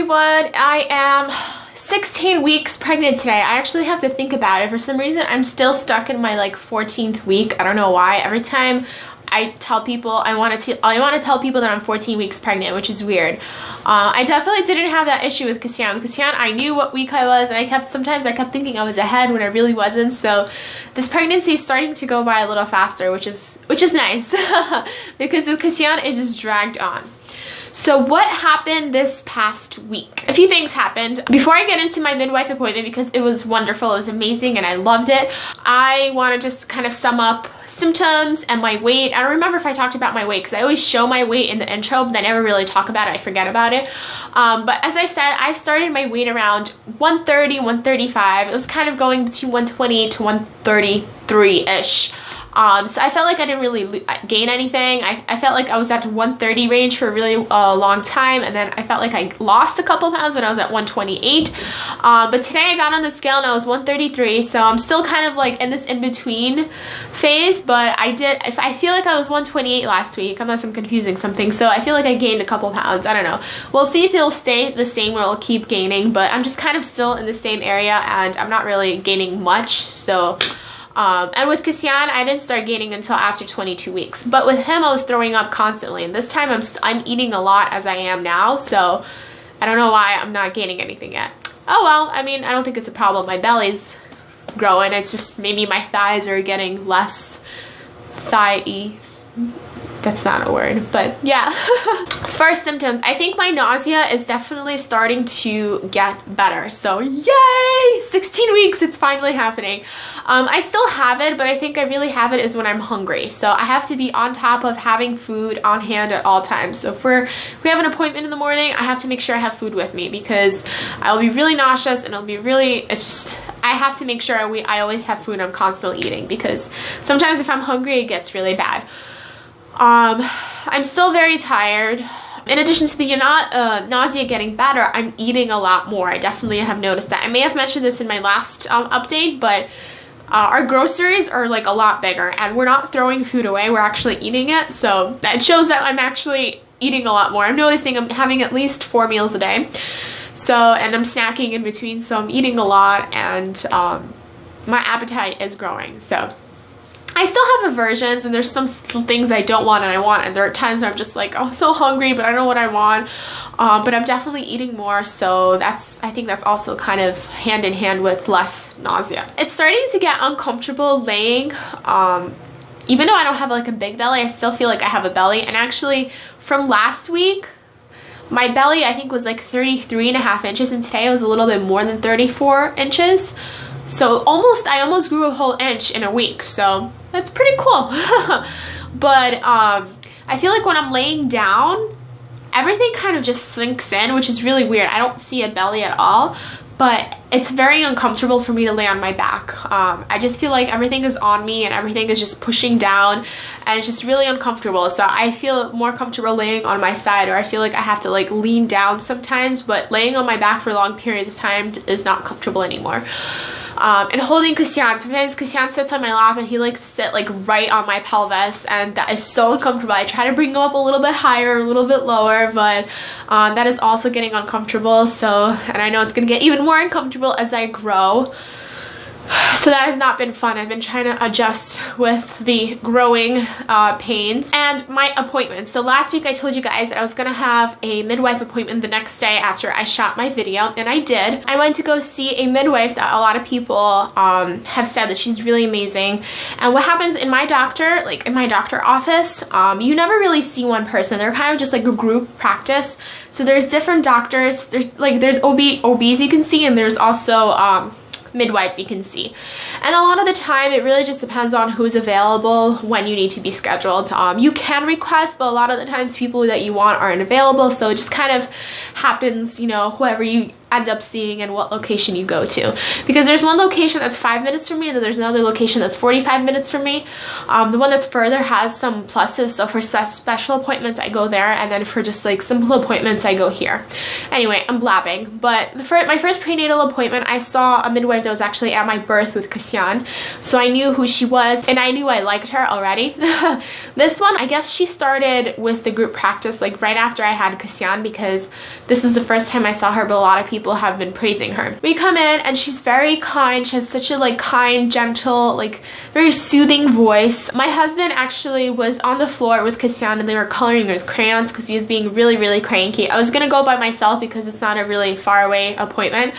everyone. I am 16 weeks pregnant today. I actually have to think about it. For some reason, I'm still stuck in my like 14th week. I don't know why. Every time I tell people I want to tell people that I'm 14 weeks pregnant, which is weird. I definitely didn't have that issue with Christian. With Christian, I knew what week I was, and sometimes I kept thinking I was ahead when I really wasn't. So this pregnancy is starting to go by a little faster, which is nice because with Christian it just dragged on. So what happened this past week? A few things happened. Before I get into my midwife appointment, because it was wonderful, it was amazing, and I loved it, I want to just kind of sum up symptoms and my weight. I don't remember if I talked about my weight because I always show my weight in the intro, but I never really talk about it. I forget about it. But as I said, I started my weight around 130, 135. It was kind of going between 120 to 133-ish. So I felt like I didn't really gain anything. I felt like I was at 130 range for a really long time, and then I felt like I lost a couple pounds when I was at 128. But today I got on the scale and I was 133, so I'm still kind of like in this in-between phase, but I feel like I was 128 last week, unless I'm confusing something, so I feel like I gained a couple pounds. I don't know. We'll see if it'll stay the same or it'll keep gaining, but I'm just kind of still in the same area, and I'm not really gaining much, so... and with Christian, I didn't start gaining until after 22 weeks. But with him, I was throwing up constantly. And this time, I'm eating a lot as I am now. So I don't know why I'm not gaining anything yet. Oh well, I mean, I don't think it's a problem. My belly's growing. It's just maybe my thighs are getting less thigh-y. That's not a word, but yeah. As far as symptoms, I think my nausea is definitely starting to get better. So yay! 16 weeks, it's finally happening. I still have it, but I think I really have it is when I'm hungry. So I have to be on top of having food on hand at all times. So if we have an appointment in the morning, I have to make sure I have food with me because I'll be really nauseous and it'll be really, it's just, I have to make sure I always have food I'm constantly eating because sometimes if I'm hungry, it gets really bad. I'm still very tired. In addition to the nausea getting better, I'm eating a lot more. I definitely have noticed that. I may have mentioned this in my last update, but our groceries are like a lot bigger and we're not throwing food away, we're actually eating it. So that shows that I'm actually eating a lot more. I'm noticing I'm having at least 4 meals a day. So, and I'm snacking in between, so I'm eating a lot, and my appetite is growing. So I still have aversions, and there's some things I don't want and I want, and there are times where I'm just like, oh, I'm so hungry, but I know what I want. But I'm definitely eating more, so I think that's also kind of hand in hand with less nausea. It's starting to get uncomfortable laying. Even though I don't have like a big belly, I still feel like I have a belly. And actually, from last week, my belly I think was like 33.5 inches, and today it was a little bit more than 34 inches. So I almost grew a whole inch in a week, so that's pretty cool. But I feel like when I'm laying down, everything kind of just sinks in, which is really weird. I don't see a belly at all, but it's very uncomfortable for me to lay on my back. I just feel like everything is on me and everything is just pushing down, and it's just really uncomfortable. So I feel more comfortable laying on my side, or I feel like I have to like lean down sometimes, but laying on my back for long periods of time is not comfortable anymore. And holding Christian, sometimes Christian sits on my lap and he likes to sit like right on my pelvis, and that is so uncomfortable. I try to bring him up a little bit higher, a little bit lower, but that is also getting uncomfortable. So, and I know it's gonna get even more uncomfortable as I grow. So that has not been fun. I've been trying to adjust with the growing pains. And my appointments. So last week I told you guys that I was going to have a midwife appointment the next day after I shot my video, and I did. I went to go see a midwife that a lot of people have said that she's really amazing. And what happens in my doctor, like in my doctor office, you never really see one person. They're kind of just like a group practice. So there's different doctors. There's OBs you can see, and there's also midwives you can see, and a lot of the time it really just depends on who's available when you need to be scheduled. You can request, but a lot of the times people that you want aren't available, so it just kind of happens, you know, whoever you end up seeing and what location you go to, because there's one location that's 5 minutes from me and then there's another location that's 45 minutes from me. The one that's further has some pluses, so for special appointments I go there, and then for just like simple appointments I go here. Anyway, I'm blabbing, but my first prenatal appointment, I saw a midwife that was actually at my birth with Kasyan, so I knew who she was and I knew I liked her already. This one, I guess she started with the group practice like right after I had Kasyan, because this was the first time I saw her, but a lot of people have been praising her. We come in and she's very kind. She has such a like kind, gentle, like very soothing voice. My husband actually was on the floor with Kasyan and they were coloring with crayons because he was being really cranky. I was gonna go by myself because it's not a really far away appointment,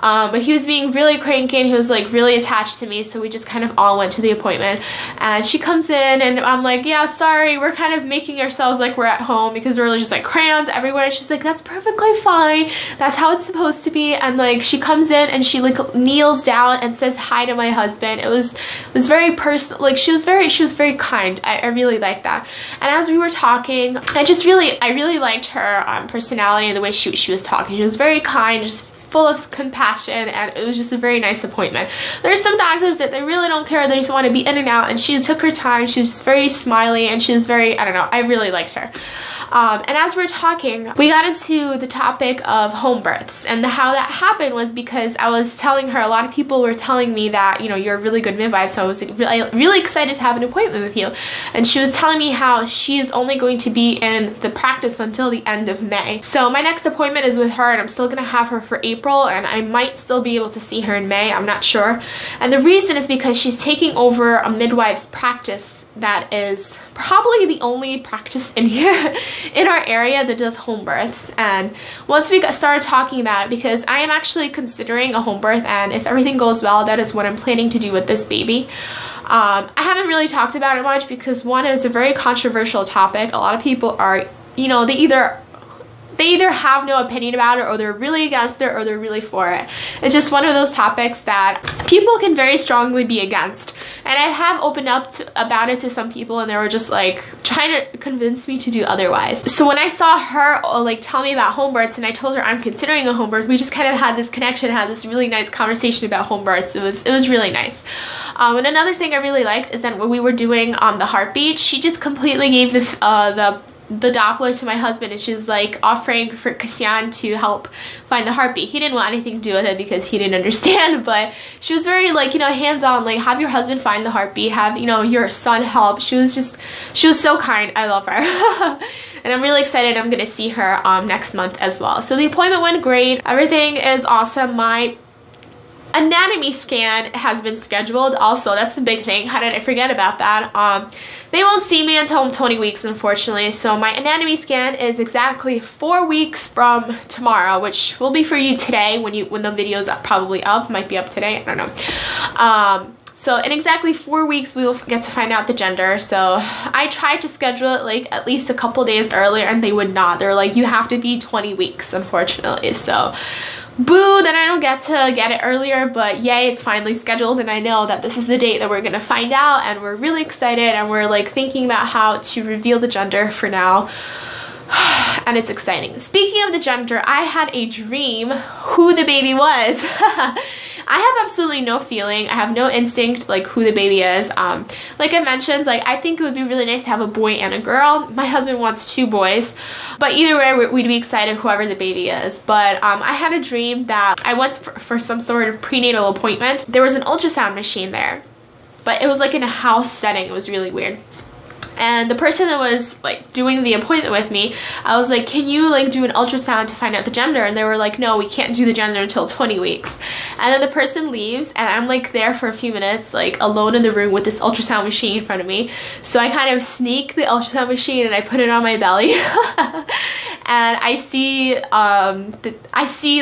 but he was being really cranky and he was like really attached to me, so we just kind of all went to the appointment. And she comes in and I'm like, yeah, sorry, we're kind of making ourselves like we're at home because we're just like crayons everywhere. And she's like, that's perfectly fine, that's how it's supposed to be. And like she comes in and she like kneels down and says hi to my husband. It was very personal, like she was very kind. I really liked that. And as we were talking, I really liked her personality and the way she was talking. She was very kind, just full of compassion, and it was just a very nice appointment. There's some doctors that they really don't care, they just want to be in and out, and she took her time. She was just very smiley and she was very, I don't know, I really liked her. And as we're talking, we got into the topic of home births, and how that happened was because I was telling her, a lot of people were telling me that, you know, you're a really good midwife, so I was really excited to have an appointment with you. And she was telling me how she is only going to be in the practice until the end of May. So my next appointment is with her, and I'm still gonna have her for April, and I might still be able to see her in May, I'm not sure. And the reason is because she's taking over a midwife's practice that is probably the only practice in here in our area that does home births. And once we started talking about it, because I am actually considering a home birth, and if everything goes well, that is what I'm planning to do with this baby. I haven't really talked about it much because one, is a very controversial topic. A lot of people are, you know, they either have no opinion about it, or they're really against it, or they're really for it. It's just one of those topics that people can very strongly be against. And I have opened up about it to some people, and they were just like trying to convince me to do otherwise. So when I saw her like tell me about home births, and I told her I'm considering a home birth, we just kind of had this connection, had this really nice conversation about home births. It was really nice. And another thing I really liked is that when we were doing the heartbeat, she just completely gave the Doppler to my husband, and she's like offering for Kasyan to help find the heartbeat. He didn't want anything to do with it because he didn't understand, but she was very like, you know, hands-on, like have your husband find the heartbeat, have, you know, your son help. She was so kind. I love her. And I'm really excited. I'm gonna see her next month as well. So the appointment went great. Everything is awesome. My anatomy scan has been scheduled also. That's the big thing. How did I forget about that? They won't see me until I'm 20 weeks, unfortunately. So my anatomy scan is exactly 4 weeks from tomorrow, which will be for you today when the video's probably up. Might be up today, I don't know. So in exactly 4 weeks, we will get to find out the gender. So I tried to schedule it like at least a couple days earlier, and they would not. They're like, you have to be 20 weeks, unfortunately. So boo, then I don't get to get it earlier, but yay, it's finally scheduled, and I know that this is the date that we're gonna find out, and we're really excited, and we're like thinking about how to reveal the gender for now. And it's exciting. Speaking of the gender, I had a dream who the baby was. I have absolutely no feeling. I have no instinct like who the baby is. Like I mentioned, like I think it would be really nice to have a boy and a girl. My husband wants 2 boys, but either way we'd be excited whoever the baby is. But I had a dream that I went for some sort of prenatal appointment. There was an ultrasound machine there, but it was like in a house setting. It was really weird. And the person that was like doing the appointment with me, I was like, can you like do an ultrasound to find out the gender? And they were like, no, we can't do the gender until 20 weeks. And then the person leaves, and I'm like there for a few minutes, like alone in the room with this ultrasound machine in front of me. So I kind of sneak the ultrasound machine and I put it on my belly. And I see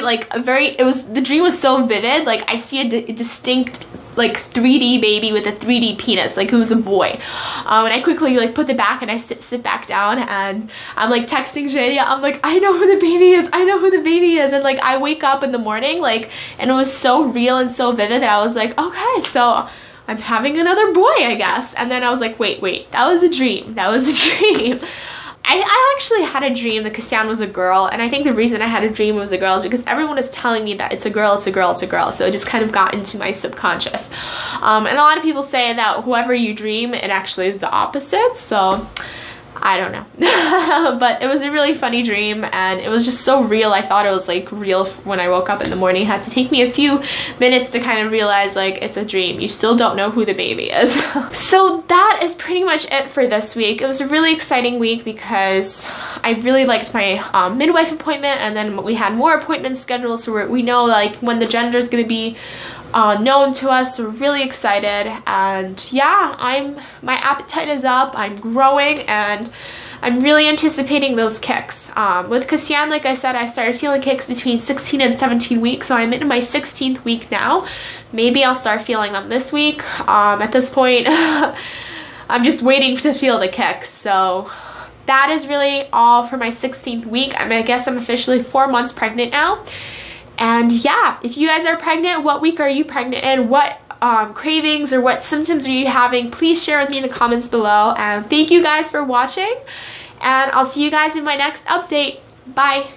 like the dream was so vivid, like I see a distinct like 3D baby with a 3D penis, like it was a boy. And I quickly like put it back, and I sit back down, and I'm like texting Jania. I'm like, I know who the baby is, I know who the baby is. And like I wake up in the morning, like, and it was so real and so vivid that I was like, okay, so I'm having another boy, I guess. And then I was like, wait, that was a dream, that was a dream. I actually had a dream that Cassian was a girl, and I think the reason I had a dream it was a girl is because everyone is telling me that it's a girl, it's a girl, it's a girl, so it just kind of got into my subconscious. And a lot of people say that whoever you dream, it actually is the opposite, so I don't know. But it was a really funny dream, and it was just so real. I thought it was like real when I woke up in the morning. It had to take me a few minutes to kind of realize like it's a dream. You still don't know who the baby is. So that is pretty much it for this week. It was a really exciting week because I really liked my midwife appointment, and then we had more appointments scheduled, so we know like when the gender is going to be known to us. So we're really excited, and yeah, my appetite is up, I'm growing, and I'm really anticipating those kicks. With Cassian, like I said, I started feeling kicks between 16 and 17 weeks, so I'm in my 16th week now. Maybe I'll start feeling them this week. At this point, I'm just waiting to feel the kicks. So that is really all for my 16th week. I guess I'm officially 4 months pregnant now. And yeah, if you guys are pregnant, what week are you pregnant in? What cravings or what symptoms are you having? Please share with me in the comments below. And thank you guys for watching. And I'll see you guys in my next update. Bye.